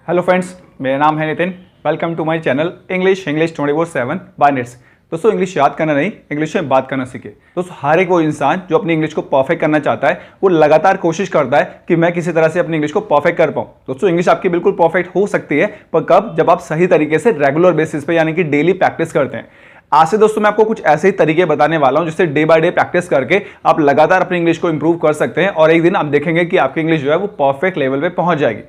Hello friends, मेरा नाम है Nitin. Welcome to my channel English 24/7 by Nits. दोस्तों, इंग्लिश याद करना नहीं, इंग्लिश में बात करना सीखे। दोस्तों, हर एक वो इंसान जो अपनी इंग्लिश को परफेक्ट करना चाहता है वो लगातार कोशिश करता है कि मैं किसी तरह से अपनी इंग्लिश को परफेक्ट कर पाऊँ। दोस्तों, इंग्लिश आपकी बिल्कुल परफेक्ट हो सकती है, पर कब? जब आप सही तरीके से रेगुलर बेसिस पे यानी कि डेली प्रैक्टिस करते हैं। आज से दोस्तों मैं आपको कुछ ऐसे ही तरीके बताने वाला हूं जिससे डे बाय डे प्रैक्टिस करके आप लगातार अपनी इंग्लिश को इंप्रूव कर सकते हैं और एक दिन आप देखेंगे कि आपकी इंग्लिश जो है वो परफेक्ट लेवल पे पहुंच जाएगी।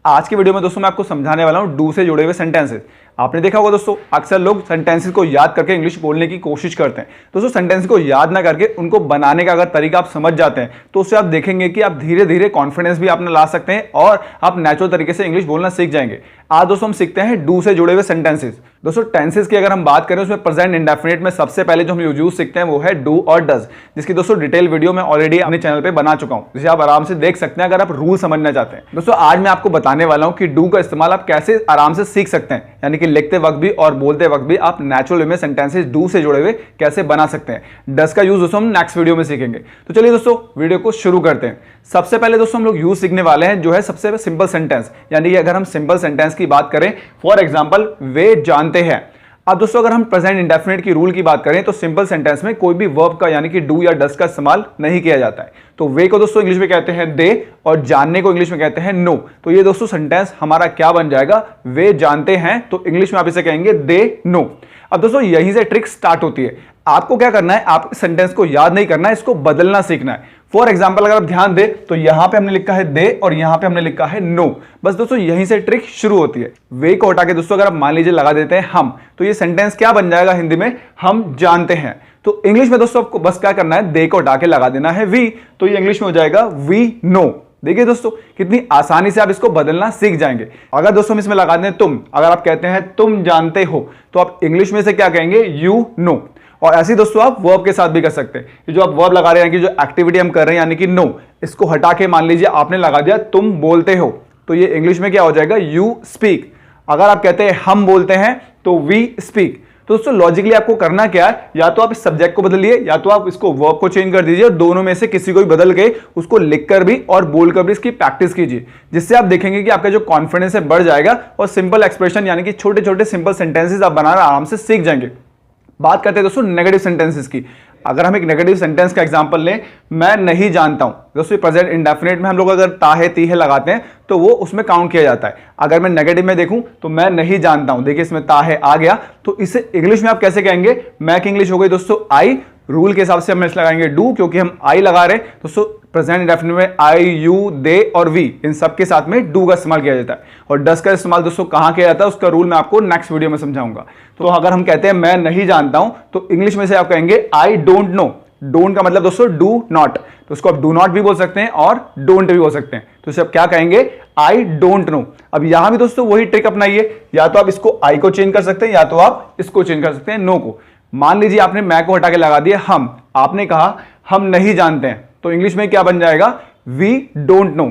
आज की वीडियो में दोस्तों मैं आपको समझाने वाला हूं डू से जुड़े हुए सेंटेंसेस। आपने देखा होगा दोस्तों, अक्सर लोग सेंटेंसेस को याद करके इंग्लिश बोलने की कोशिश करते हैं। दोस्तों, सेंटेंस को याद ना करके उनको बनाने का अगर तरीका आप समझ जाते हैं तो उससे आप देखेंगे कि आप धीरे धीरे कॉन्फिडेंस भी अपना ला सकते हैं और आप नेचुरल तरीके से इंग्लिश बोलना सीख जाएंगे। आज दोस्तों हम सीखते हैं डू से जुड़े हुए सेंटेंसेस। दोस्तों, टेंसेस की अगर हम बात करें उसमें प्रेजेंट इंडेफिनिट में सबसे पहले जो हम यूज सीखते हैं वो है डू और डज, जिसकी दोस्तों डिटेल वीडियो मैं ऑलरेडी अपने चैनल पे बना चुका हूं, जिसे आप आराम से देख सकते हैं अगर आप रूल समझना चाहते हैं। दोस्तों, आज मैं आपको बताने वाला हूं कि डू का इस्तेमाल आप कैसे आराम से सीख सकते हैं, यानी कि लिखते वक्त भी और बोलते वक्त भी आप नेचुरल वे में सेंटेंसेस डू से जुड़े हुए कैसे बना सकते हैं। डज का यूज दोस्तों हम नेक्स्ट वीडियो में सीखेंगे। तो चलिए दोस्तों वीडियो को शुरू करते हैं। सबसे पहले दोस्तों हम लोग यूज सीखने वाले हैं जो है सबसे सिंपल सेंटेंस, यानी कि अगर हम सिंपल सेंटेंस की बात करें, फॉर एग्जांपल वे जानते हैं। अब दोस्तों अगर हम प्रेजेंट इंडेफिनिट की रूल की बात करें तो सिंपल सेंटेंस में कोई भी वर्ब का यानी कि डू या डज का इस्तेमाल नहीं किया जाता है। तो वे को दोस्तों इंग्लिश में कहते हैं दे और जानने को इंग्लिश में कहते हैं नो। तो ये दोस्तों सेंटेंस हमारा क्या बन जाएगा? वे जानते हैं, तो इंग्लिश में आप इसे कहेंगे दे नो। अब दोस्तों यहीं से ट्रिक स्टार्ट होती है। आपको क्या करना है, आप सेंटेंस को याद नहीं करना है, इसको बदलना सीखना है। फॉर एग्जाम्पल अगर आप ध्यान दें तो यहां पे हमने लिखा है दे और यहां पे हमने लिखा है नो। बस दोस्तों यहीं से ट्रिक शुरू होती है। वे को हटा के दोस्तों अगर आप मान लीजिए लगा देते हैं हम, तो ये सेंटेंस क्या बन जाएगा हिंदी में? हम जानते हैं। तो इंग्लिश में दोस्तों आपको बस क्या करना है, दे को हटा के लगा देना है वी, तो ये इंग्लिश में हो जाएगा वी नो। देखिए दोस्तों कितनी आसानी से आप इसको बदलना सीख जाएंगे। अगर दोस्तों हम इसमें लगा दें तुम, अगर आप कहते हैं तुम जानते हो, तो आप इंग्लिश में से क्या कहेंगे? You know. और ऐसे दोस्तों आप वर्ब के साथ भी कर सकते हैं। ये जो आप वर्ब लगा रहे हैं कि जो एक्टिविटी हम कर रहे हैं यानी कि नो, इसको हटा के मान लीजिए आपने लगा दिया तुम बोलते हो, तो ये इंग्लिश में क्या हो जाएगा? You speak. अगर आप कहते हैं हम बोलते हैं तो वी स्पीक। तो दोस्तों लॉजिकली आपको करना क्या है, या तो आप इस सब्जेक्ट को बदलिए या तो आप इसको वर्ब को चेंज कर दीजिए, और दोनों में से किसी को भी बदल के उसको लिखकर भी और बोलकर भी इसकी प्रैक्टिस कीजिए, जिससे आप देखेंगे कि आपका जो कॉन्फिडेंस है बढ़ जाएगा और सिंपल एक्सप्रेशन यानी कि छोटे छोटे सिंपल सेंटेंसेस आप बनाना आराम से सीख जाएंगे। बात करते हैं दोस्तों नेगेटिव सेंटेंसेस की। अगर हम एक नेगेटिव सेंटेंस का एग्जांपल लें, मैं नहीं जानता हूं। दोस्तों प्रेजेंट इंडेफिनिट में हम लोग अगर ता है ती है लगाते हैं तो वो उसमें काउंट किया जाता है। अगर मैं नेगेटिव में देखूं तो मैं नहीं जानता हूं, देखिए इसमें ता है आ गया, तो इसे इंग्लिश में आप कैसे कहेंगे? मैं की इंग्लिश हो गई दोस्तों आई। रूल के हिसाब से हम इसमें लगाएंगे डू, क्योंकि हम आई लगा रहे हैं। दोस्तों प्रेजेंट इंडेफिनिट में आई, यू, दे और वी, इन सब के साथ में डू का इस्तेमाल किया जाता है। और डज का इस्तेमाल दोस्तों कहां किया जाता है उसका रूल मैं आपको नेक्स्ट वीडियो में समझाऊंगा। तो अगर हम कहते हैं मैं नहीं जानता हूं, तो इंग्लिश में से आप कहेंगे आई डोंट नो। डोंट का मतलब दोस्तों डू नॉट, तो उसको आप डू नॉट भी बोल सकते हैं और डोंट भी बोल सकते हैं। तो इसे आप क्या कहेंगे? I don't know. अब यहां भी दोस्तों वही ट्रिक अपनाइए, या तो आप इसको आई को चेंज कर सकते हैं या तो आप इसको चेंज कर सकते हैं नो को। मान लीजिए आपने मैं को हटा के लगा दिया हम, आपने कहा हम नहीं जानते हैं, तो इंग्लिश में क्या बन जाएगा? We don't know.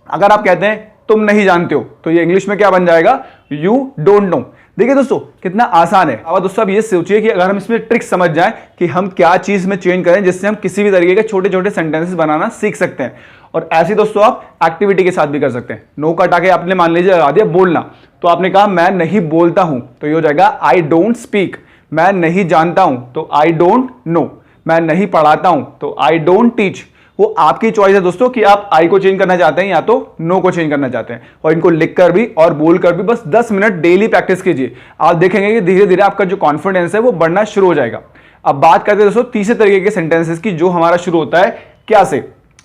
अगर आप कहते हैं तुम नहीं जानते हो, तो ये इंग्लिश में क्या बन जाएगा? You don't know. देखिए दोस्तों कितना आसान है। अब दोस्तों अब ये सोचिए कि अगर हम इसमें ट्रिक समझ जाएं कि हम क्या चीज में चेंज करें जिससे हम किसी भी तरीके के छोटे छोटे सेंटेंसेस बनाना सीख सकते हैं। और ऐसे दोस्तों आप एक्टिविटी के साथ भी कर सकते हैं। नो का हटा के आपने मान लीजिए लगा दिया बोलना, तो आपने कहा मैं नहीं बोलता हूं, तो ये हो जाएगा आई डोंट स्पीक। मैं नहीं जानता हूं तो आई डोंट नो। मैं नहीं पढ़ाता हूं तो आई डोंट टीच। वो आपकी चॉइस है दोस्तों कि आप आई को चेंज करना चाहते हैं या तो नो को चेंज करना चाहते हैं। और इनको लिखकर भी और बोलकर भी बस 10 मिनट डेली प्रैक्टिस कीजिए। आप देखेंगे कि धीरे धीरे आपका जो कॉन्फिडेंस है वो बढ़ना शुरू हो जाएगा। अब बात करते हैं दोस्तों तीसरे तरीके के सेंटेंसेस की, जो हमारा शुरू होता है क्या से।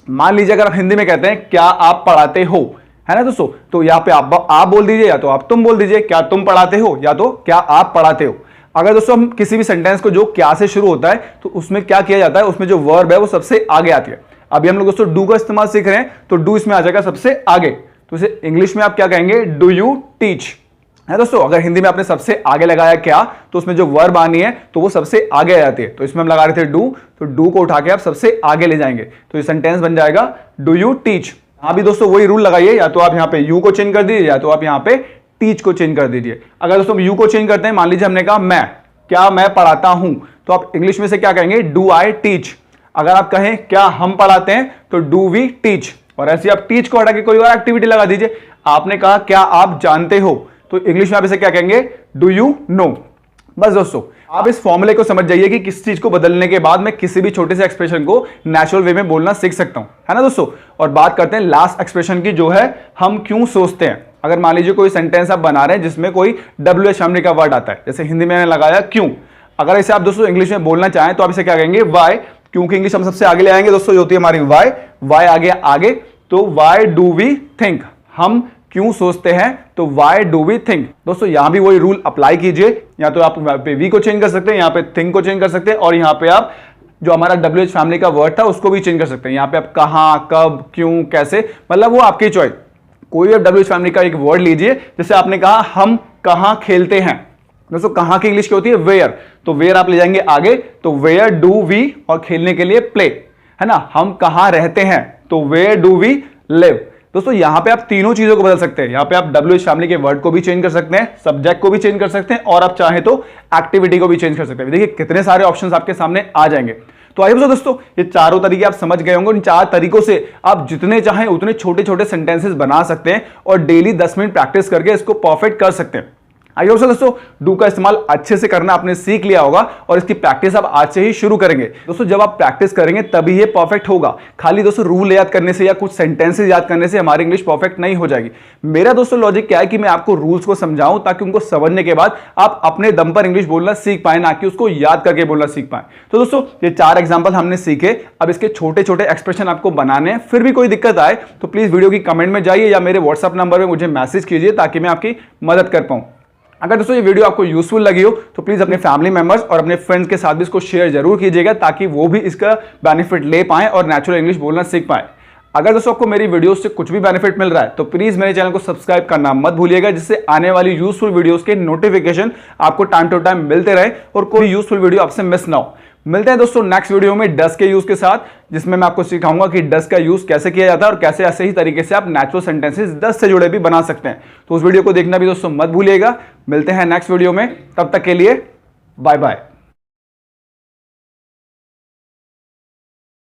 मान लीजिए अगर आप हिंदी में कहते हैं क्या आप पढ़ाते हो, है ना दोस्तों, तो यहाँ पे आप बोल दीजिए या तो आप तुम बोल दीजिए। क्या तुम पढ़ाते हो या तो क्या आप पढ़ाते हो। अगर दोस्तों हम किसी भी सेंटेंस को जो क्या से शुरू होता है तो उसमें क्या किया जाता है, उसमें जो वर्ब है वो सबसे आगे आती है। अभी हम लोग दोस्तों डू का इस्तेमाल सीख रहे हैं, तो डू इसमें आ जाएगा सबसे आगे। तो इसे इंग्लिश में आप क्या कहेंगे? डू यू टीच, है दोस्तों। अगर हिंदी में आपने सबसे आगे लगाया क्या, तो उसमें जो वर्ब आनी है तो वो सबसे आगे आ जाती है। तो इसमें हम लगा रहे थे डू, तो डू को उठा के आप सबसे आगे ले जाएंगे, तो ये सेंटेंस बन जाएगा डू यू टीच। यहां भी दोस्तों वही रूल लगाइए, या तो आप यहाँ पे यू को चेंज कर दीजिए या तो आप यहाँ पे टीच को चेंज कर दीजिए। अगर दोस्तों यू को चेंज करते हैं, मान लीजिए हमने कहा मैं, क्या मैं पढ़ाता हूं, तो आप इंग्लिश में से क्या कहेंगे? Do I teach. अगर आप कहें क्या हम पढ़ाते हैं, तो डू वी टीच। और ऐसे आप टीच को हटा के कोई और एक्टिविटी लगा दीजिए। आपने कहा क्या आप जानते हो, तो इंग्लिश में आप इसे क्या कहेंगे, डू यू नो। बस दोस्तों आप इस फॉर्मूले को समझ जाइए कि किस चीज को बदलने के बाद मैं किसी भी छोटे से एक्सप्रेशन को नेचुरल वे में बोलना सीख सकता हूं, है ना दोस्तों। और बात करते हैं लास्ट एक्सप्रेशन की, जो है हम क्यों सोचते हैं। अगर मान लीजिए कोई सेंटेंस आप बना रहे हैं जिसमें कोई WH फैमिली का वर्ड आता है, जैसे हिंदी में मैंने लगाया क्यों, अगर इसे आप दोस्तों इंग्लिश में बोलना चाहें तो आप इसे क्या कहेंगे, वाई। क्योंकि इंग्लिश हम सबसे आगे ले आएंगे दोस्तों, जो होती है हमारी वाई, वाई आगे आगे, तो वाई डू वी थिंक, हम क्यों सोचते हैं, तो वाई डू वी थिंक। दोस्तों यहां भी वही रूल अप्लाई कीजिए, या तो आप पे वी को चेंज कर सकते हैं, यहां पे थिंक को चेंज कर सकते हैं, और यहां पे आप जो हमारा WH फैमिली का वर्ड था उसको भी चेंज कर सकते हैं। यहां पे आप कहां, कब, क्यों, कैसे, मतलब वो आपकी चॉइस। कोई भी WH फैमिली का एक वर्ड लीजिए, जैसे आपने कहा हम कहां खेलते हैं, दोस्तों कहां की इंग्लिश क्या होती है, वेयर, तो वेयर आप ले जाएंगे आगे, तो वेयर डू वी, और खेलने के लिए प्ले, है ना। हम कहां रहते हैं, तो वेयर डू वी लिव। दोस्तों यहां पे आप तीनों चीजों को बदल सकते हैं, यहां पे आप WH फैमिली के वर्ड को भी चेंज कर सकते हैं, सब्जेक्ट को भी चेंज कर सकते हैं, और आप चाहें तो एक्टिविटी को भी चेंज कर सकते हैं। देखिए कितने सारे ऑप्शंस आपके सामने आ जाएंगे। तो आई होप दोस्तों ये चारों तरीके आप समझ गए होंगे। इन 4 तरीकों से आप जितने चाहें उतने छोटे छोटे सेंटेंसेस बना सकते हैं, और डेली 10 मिनट प्रैक्टिस करके इसको परफेक्ट कर सकते हैं। आई होप दोस्तों डू का इस्तेमाल अच्छे से करना आपने सीख लिया होगा, और इसकी प्रैक्टिस आप आज से ही शुरू करेंगे। दोस्तों जब आप प्रैक्टिस करेंगे तभी ये परफेक्ट होगा। खाली दोस्तों रूल याद करने से या कुछ सेंटेंसेस याद करने से हमारी इंग्लिश परफेक्ट नहीं हो जाएगी। मेरा दोस्तों लॉजिक क्या है कि मैं आपको रूल्स को समझाऊं, ताकि उनको समझने के बाद आप अपने दम पर इंग्लिश बोलना सीख पाए, ना कि उसको याद करके बोलना सीख पाए। तो दोस्तों ये 4 एग्जाम्पल हमने सीखे, अब इसके छोटे छोटे एक्सप्रेशन आपको बनाने हैं। फिर भी कोई दिक्कत आए तो प्लीज वीडियो की कमेंट में जाइए या मेरे व्हाट्सएप नंबर में मुझे मैसेज कीजिए, ताकि मैं आपकी मदद कर पाऊं। अगर दोस्तों ये वीडियो आपको यूजफुल लगी हो तो प्लीज अपने फैमिली मेंबर्स और अपने फ्रेंड्स के साथ भी इसको शेयर जरूर कीजिएगा, ताकि वो भी इसका बेनिफिट ले पाएं और नेचुरल इंग्लिश बोलना सीख पाएं। अगर दोस्तों आपको मेरी वीडियोस से कुछ भी बेनिफिट मिल रहा है तो प्लीज मेरे चैनल को सब्सक्राइब करना मत भूलिएगा, जिससे आने वाली यूजफुल वीडियोस के नोटिफिकेशन आपको टाइम टू टाइम मिलते रहे और कोई यूजफुल वीडियो आपसे मिस ना हो। मिलते हैं दोस्तों नेक्स्ट वीडियो में डस के यूज के साथ, जिसमें मैं आपको सिखाऊंगा कि डस का यूज कैसे किया जाता है और कैसे ऐसे ही तरीके से आप नेचुरल सेंटेंसेस डस से जुड़े भी बना सकते हैं। तो उस वीडियो को देखना भी दोस्तों मत भूलिएगा। मिलते हैं नेक्स्ट वीडियो में, तब तक के लिए बाय बाय।